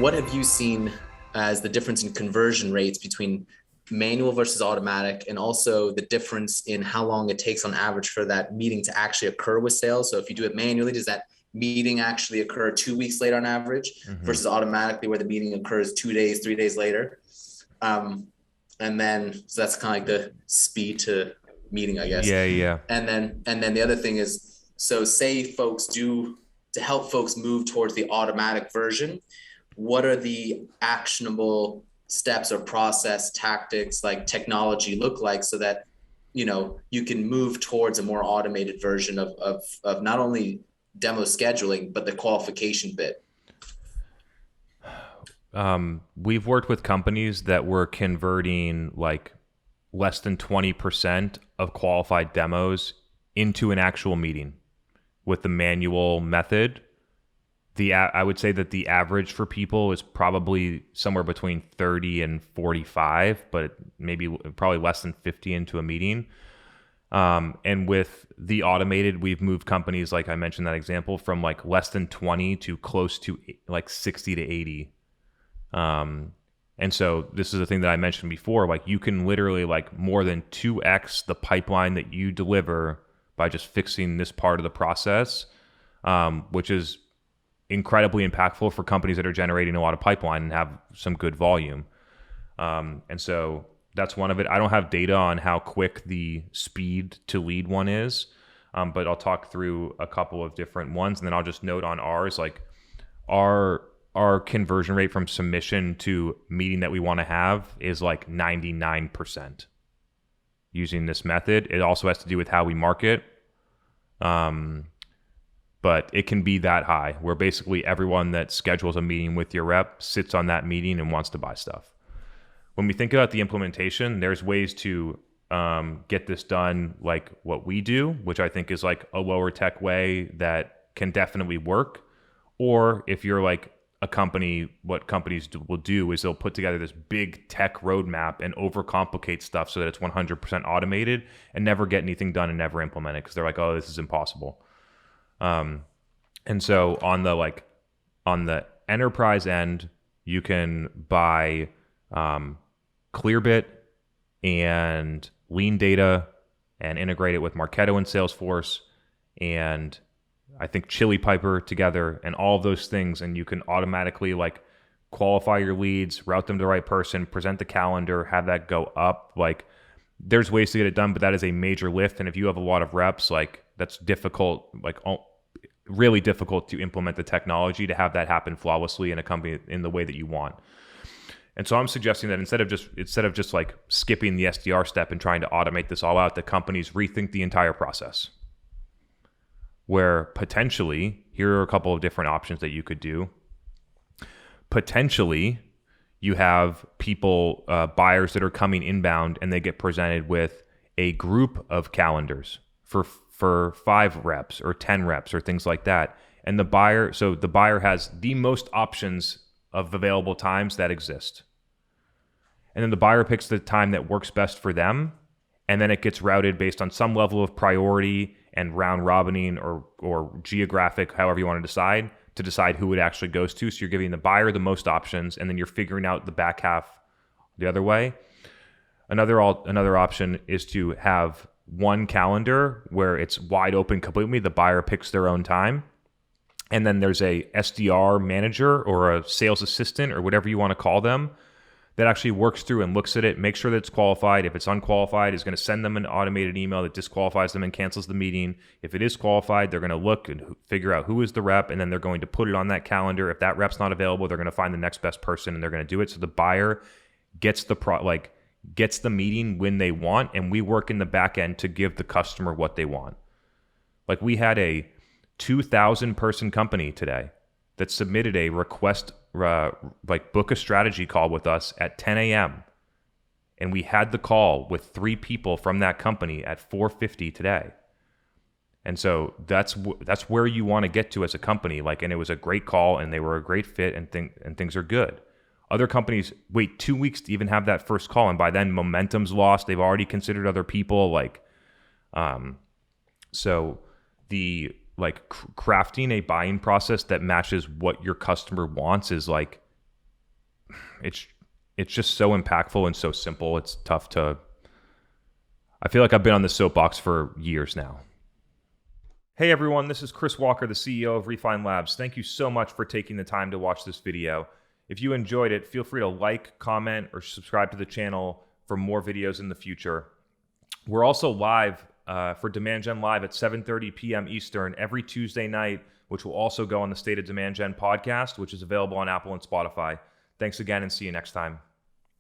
what have you seen as the difference in conversion rates between manual versus automatic, and also the difference in how long it takes on average for that meeting to actually occur with sales? So if you do it manually, does that meeting actually occur 2 weeks later on average versus automatically where the meeting occurs 2 days, 3 days later? And then, so that's kind of like the speed to meeting, I guess. Yeah. And then the other thing is, so say folks do, to help folks move towards the automatic version, what are the actionable steps or process tactics, like technology, look like, so that you can move towards a more automated version of not only demo scheduling but the qualification bit? We've worked with companies that were converting like less than 20% of qualified demos into an actual meeting with the manual method. I would say that the average for people is probably somewhere between 30 and 45, but probably less than 50 into a meeting. And with the automated, we've moved companies, like I mentioned that example, from like less than 20 to close to like 60 to 80. And so this is the thing that I mentioned before, like you can literally like more than 2x the pipeline that you deliver by just fixing this part of the process, which is incredibly impactful for companies that are generating a lot of pipeline and have some good volume. And so that's one of it. I don't have data on how quick the speed to lead one is, but I'll talk through a couple of different ones, and then I'll just note on ours, like our conversion rate from submission to meeting that we want to have is like 99% using this method. It also has to do with how we market. But it can be that high where basically everyone that schedules a meeting with your rep sits on that meeting and wants to buy stuff. When we think about the implementation, there's ways to get this done like what we do, which I think is like a lower tech way that can definitely work. Or if you're like a company, what companies will do is they'll put together this big tech roadmap and overcomplicate stuff so that it's 100% automated and never get anything done and never implement it because they're like, oh, this is impossible. And so on the enterprise end, you can buy Clearbit and Lean Data and integrate it with Marketo and Salesforce and I think Chili Piper together and all of those things, and you can automatically like qualify your leads, route them to the right person, present the calendar, have that go up. Like there's ways to get it done, but that is a major lift. And if you have a lot of reps, like that's difficult, like really difficult to implement the technology to have that happen flawlessly in a company in the way that you want. And so I'm suggesting that instead of just like skipping the SDR step and trying to automate this all out, the companies rethink the entire process. Where potentially, here are a couple of different options that you could do. Potentially, you have people, buyers that are coming inbound, and they get presented with a group of calendars for 5 reps or 10 reps or things like that. And the buyer has the most options of available times that exist. And then the buyer picks the time that works best for them, and then it gets routed based on some level of priority and round robining or geographic, however you want to decide who it actually goes to. So you're giving the buyer the most options, and then you're figuring out the back half the other way. Another option is to have one calendar where it's wide open completely. The buyer picks their own time. And then there's a SDR manager or a sales assistant or whatever you want to call them that actually works through and looks at it, makes sure that it's qualified. If it's unqualified, is going to send them an automated email that disqualifies them and cancels the meeting. If it is qualified, they're going to look and figure out who is the rep, and then they're going to put it on that calendar. If that rep's not available, they're going to find the next best person and they're going to do it. So the buyer gets the meeting when they want, and we work in the back end to give the customer what they want. Like we had a 2,000 person company today that submitted a request, book a strategy call with us at 10 a.m. And we had the call with 3 people from that company at 4:50 today. And so that's where you want to get to as a company. And it was a great call, and they were a great fit, and things are good. Other companies wait 2 weeks to even have that first call, and by then momentum's lost. They've already considered other people. So the crafting a buying process that matches what your customer wants is it's just so impactful and so simple. It's tough to. I feel like I've been on this soapbox for years now. Hey everyone, this is Chris Walker, the CEO of Refine Labs. Thank you so much for taking the time to watch this video. If you enjoyed it, feel free to like, comment, or subscribe to the channel for more videos in the future. We're also live for Demand Gen Live at 7:30 p.m. Eastern every Tuesday night, which will also go on the State of Demand Gen podcast, which is available on Apple and Spotify. Thanks again and see you next time.